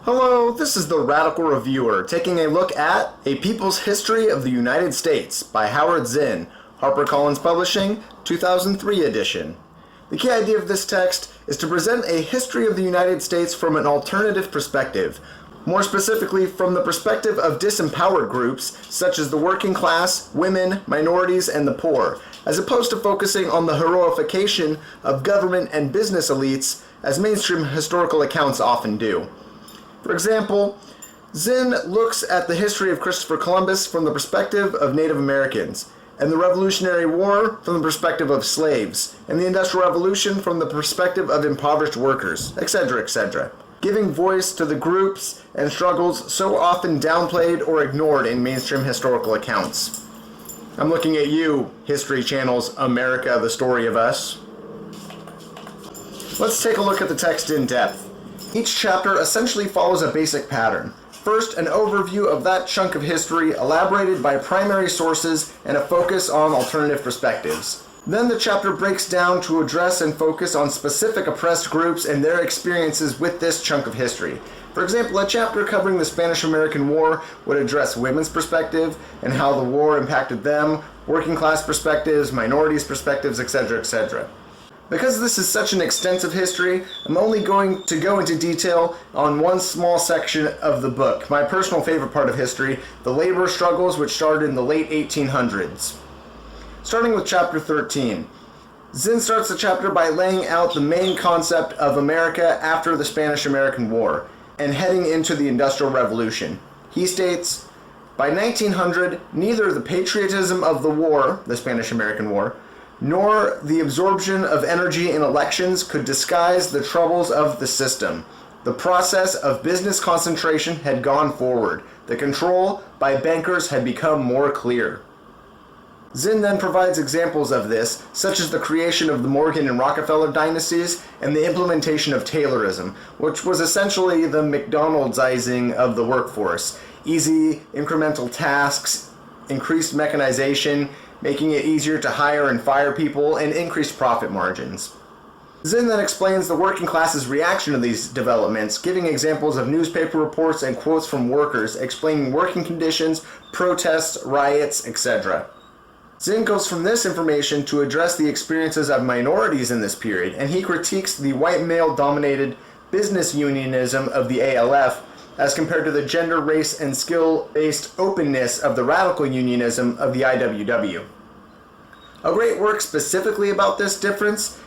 Hello, this is the Radical Reviewer, taking a look at A People's History of the United States by Howard Zinn, HarperCollins Publishing, 2003 edition. The key idea of this text is to present a history of the United States from an alternative perspective, more specifically from the perspective of disempowered groups such as the working class, women, minorities, and the poor, as opposed to focusing on the heroification of government and business elites as mainstream historical accounts often do. For example, Zinn looks at the history of Christopher Columbus from the perspective of Native Americans, and the Revolutionary War from the perspective of slaves, and the Industrial Revolution from the perspective of impoverished workers, etc., etc., giving voice to the groups and struggles so often downplayed or ignored in mainstream historical accounts. I'm looking at you, History Channel's America, the Story of Us. Let's take a look at the text in depth. Each chapter essentially follows a basic pattern. First, an overview of that chunk of history elaborated by primary sources and a focus on alternative perspectives. Then the chapter breaks down to address and focus on specific oppressed groups and their experiences with this chunk of history. For example, a chapter covering the Spanish-American War would address women's perspective and how the war impacted them, working class perspectives, minorities' perspectives, etc., etc. Because this is such an extensive history, I'm only going to go into detail on one small section of the book, my personal favorite part of history, the labor struggles which started in the late 1800s. Starting with chapter 13. Zinn starts the chapter by laying out the main concept of America after the Spanish-American War, and heading into the Industrial Revolution. He states, by 1900, neither the patriotism of the war, the Spanish-American War, nor the absorption of energy in elections could disguise the troubles of the system. The process of business concentration had gone forward. The control by bankers had become more clear. Zinn then provides examples of this, such as the creation of the Morgan and Rockefeller dynasties and the implementation of Taylorism, which was essentially the McDonald'sizing of the workforce. Easy, incremental tasks, increased mechanization, making it easier to hire and fire people, and increased profit margins. Zinn then explains the working class's reaction to these developments, giving examples of newspaper reports and quotes from workers explaining working conditions, protests, riots, etc. Zinn goes from this information to address the experiences of minorities in this period, and he critiques the white male-dominated business unionism of the ALF as compared to the gender, race, and skill-based openness of the radical unionism of the IWW. A great work specifically about this difference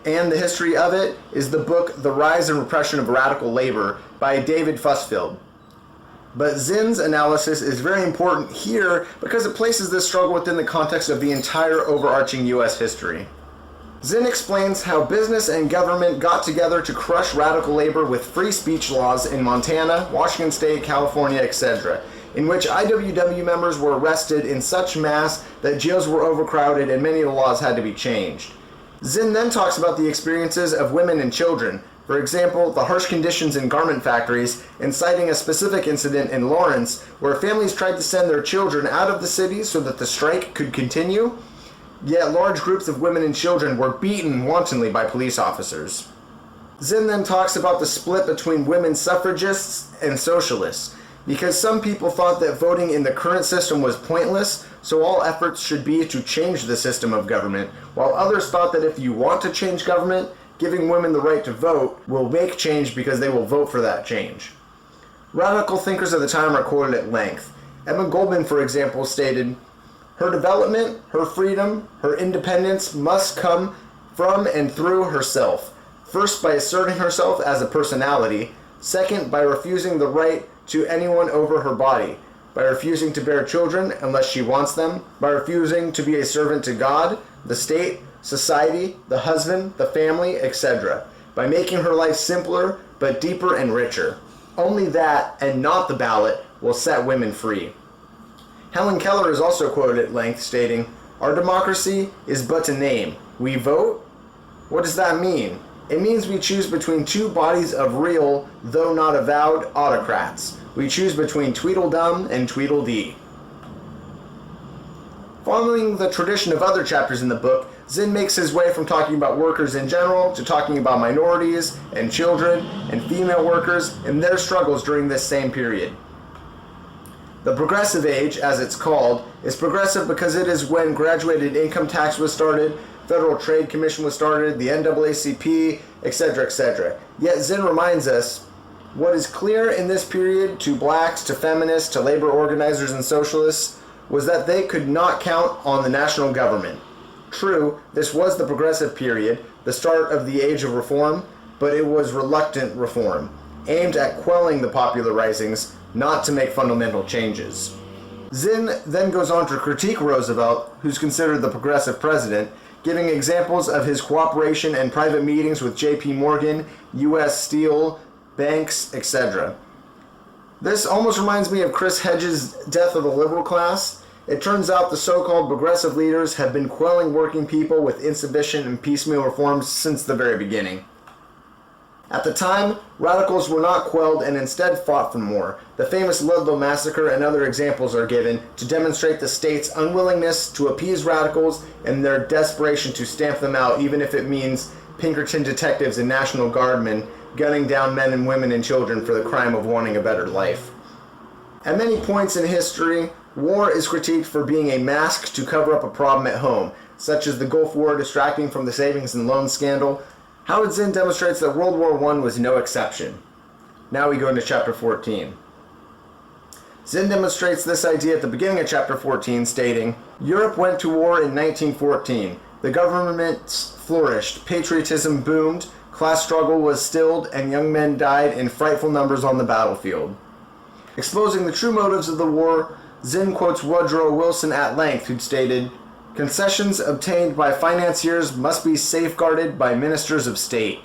and the history of it is the book The Rise and Repression of Radical Labor by David Fussfield. But Zinn's analysis is very important here because it places this struggle within the context of the entire overarching U.S. history. Zinn explains how business and government got together to crush radical labor with free speech laws in Montana, Washington State, California, etc., in which IWW members were arrested in such mass that jails were overcrowded and many of the laws had to be changed. Zinn then talks about the experiences of women and children, for example, the harsh conditions in garment factories, and citing a specific incident in Lawrence where families tried to send their children out of the city so that the strike could continue, yet large groups of women and children were beaten wantonly by police officers. Zinn then talks about the split between women suffragists and socialists, because some people thought that voting in the current system was pointless, so all efforts should be to change the system of government, while others thought that if you want to change government, giving women the right to vote will make change because they will vote for that change. Radical thinkers of the time are quoted at length. Emma Goldman, for example, stated, "Her development, her freedom, her independence must come from and through herself. First, by asserting herself as a personality. Second, by refusing the right to anyone over her body. By refusing to bear children unless she wants them. By refusing to be a servant to God, the state, society, the husband, the family, etc. By making her life simpler, but deeper and richer. Only that, and not the ballot, will set women free." Helen Keller is also quoted at length, stating, "Our democracy is but a name. We vote? What does that mean? It means we choose between two bodies of real, though not avowed, autocrats. We choose between Tweedledum and Tweedledee." Following the tradition of other chapters in the book, Zinn makes his way from talking about workers in general to talking about minorities and children and female workers and their struggles during this same period. The progressive age, as it's called, is progressive because it is when graduated income tax was started, Federal Trade Commission was started, the NAACP, etc., etc. Yet Zinn reminds us, what is clear in this period to blacks, to feminists, to labor organizers and socialists was that they could not count on the national government. True, this was the progressive period, the start of the age of reform, but it was reluctant reform, aimed at quelling the popular risings, not to make fundamental changes. Zinn then goes on to critique Roosevelt, who's considered the progressive president, giving examples of his cooperation and private meetings with J.P. Morgan, U.S. Steel, banks, etc. This almost reminds me of Chris Hedges' Death of the Liberal Class. It turns out the so-called progressive leaders have been quelling working people with insufficient and piecemeal reforms since the very beginning. At the time, radicals were not quelled and instead fought for more. The famous Ludlow Massacre and other examples are given to demonstrate the state's unwillingness to appease radicals and their desperation to stamp them out, even if it means Pinkerton detectives and National Guardmen gunning down men and women and children for the crime of wanting a better life. At many points in history, war is critiqued for being a mask to cover up a problem at home, such as the Gulf War distracting from the savings and loan scandal. Howard Zinn demonstrates that World War I was no exception. Now we go into chapter 14. Zinn demonstrates this idea at the beginning of chapter 14, stating, Europe went to war in 1914. The governments flourished, patriotism boomed, class struggle was stilled, and young men died in frightful numbers on the battlefield. Exposing the true motives of the war, Zinn quotes Woodrow Wilson at length, who'd stated, concessions obtained by financiers must be safeguarded by ministers of state,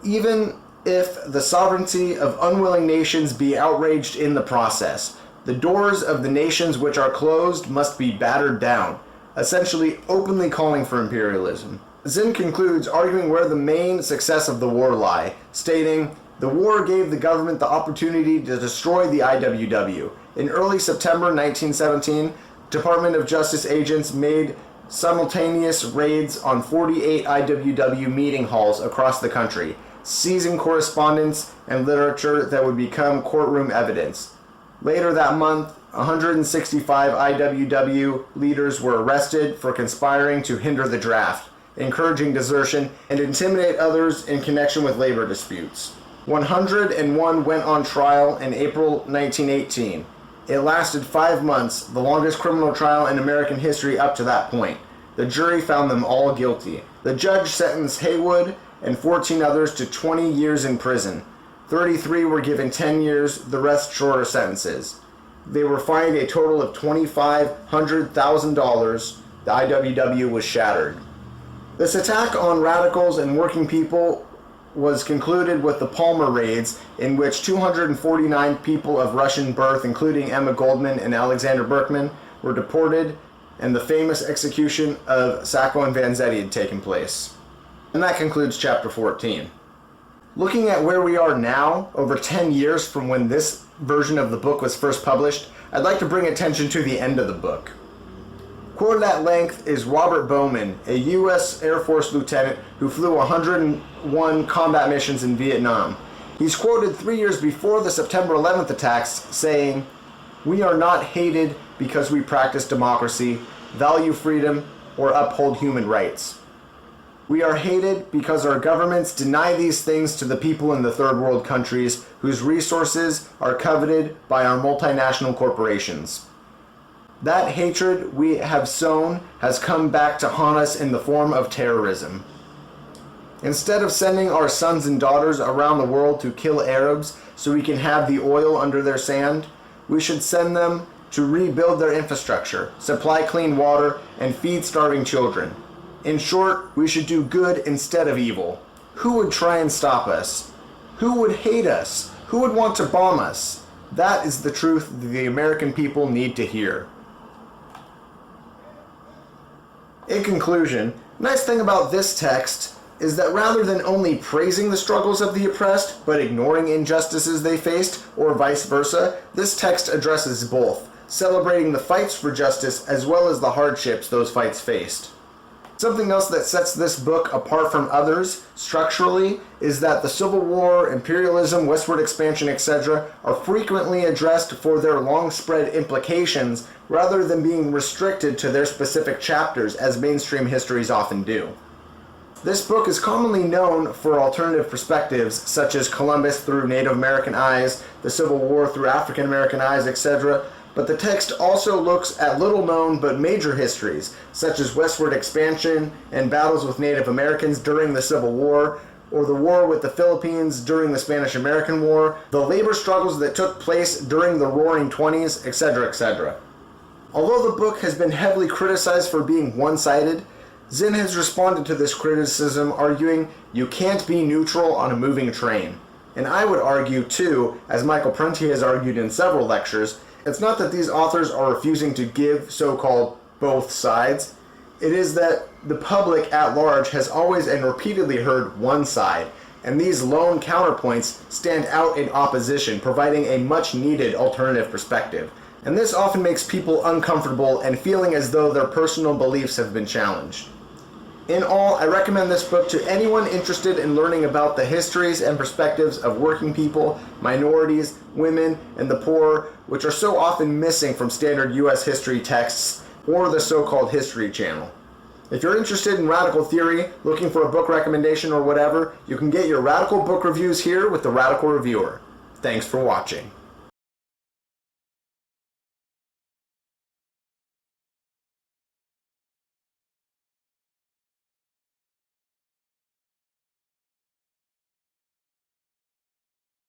even if the sovereignty of unwilling nations be outraged in the process. The doors of the nations which are closed must be battered down, essentially openly calling for imperialism. Zinn concludes arguing where the main success of the war lie, stating, the war gave the government the opportunity to destroy the IWW. In early September 1917, Department of Justice agents made simultaneous raids on 48 IWW meeting halls across the country, seizing correspondence and literature that would become courtroom evidence. Later that month, 165 IWW leaders were arrested for conspiring to hinder the draft, encouraging desertion, and intimidate others in connection with labor disputes. 101 went on trial in April 1918. It lasted 5 months, the longest criminal trial in American history up to that point. The jury found them all guilty. The judge sentenced Haywood and 14 others to 20 years in prison. 33 were given 10 years, the rest shorter sentences. They were fined a total of $2,500,000. The IWW was shattered. This attack on radicals and working people was concluded with the Palmer raids, in which 249 people of Russian birth, including Emma Goldman and Alexander Berkman, were deported, and the famous execution of Sacco and Vanzetti had taken place. And that concludes chapter 14. Looking at where we are now, over 10 years from when this version of the book was first published, I'd like to bring attention to the end of the book. Quoted at length is Robert Bowman, a U.S. Air Force lieutenant who flew 101 combat missions in Vietnam. He's quoted 3 years before the September 11th attacks, saying, "We are not hated because we practice democracy, value freedom, or uphold human rights. We are hated because our governments deny these things to the people in the third world countries whose resources are coveted by our multinational corporations. That hatred we have sown has come back to haunt us in the form of terrorism. Instead of sending our sons and daughters around the world to kill Arabs so we can have the oil under their sand, we should send them to rebuild their infrastructure, supply clean water, and feed starving children. In short, we should do good instead of evil. Who would try and stop us? Who would hate us? Who would want to bomb us? That is the truth the American people need to hear." In conclusion, the nice thing about this text is that rather than only praising the struggles of the oppressed, but ignoring injustices they faced, or vice versa, this text addresses both, celebrating the fights for justice as well as the hardships those fights faced. Something else that sets this book apart from others, structurally, is that the Civil War, imperialism, westward expansion, etc. are frequently addressed for their long-spread implications rather than being restricted to their specific chapters, as mainstream histories often do. This book is commonly known for alternative perspectives, such as Columbus through Native American eyes, the Civil War through African American eyes, etc., but the text also looks at little-known but major histories, such as westward expansion and battles with Native Americans during the Civil War, or the war with the Philippines during the Spanish-American War, the labor struggles that took place during the Roaring Twenties, etc., etc. Although the book has been heavily criticized for being one-sided, Zinn has responded to this criticism, arguing, "You can't be neutral on a moving train." And I would argue, too, as Michael Prenti has argued in several lectures, it's not that these authors are refusing to give so-called both sides. It is that the public at large has always and repeatedly heard one side, and these lone counterpoints stand out in opposition, providing a much-needed alternative perspective. And this often makes people uncomfortable and feeling as though their personal beliefs have been challenged. In all, I recommend this book to anyone interested in learning about the histories and perspectives of working people, minorities, women, and the poor, which are so often missing from standard U.S. history texts or the so-called History Channel. If you're interested in radical theory, looking for a book recommendation or whatever, you can get your radical book reviews here with the Radical Reviewer. Thanks for watching.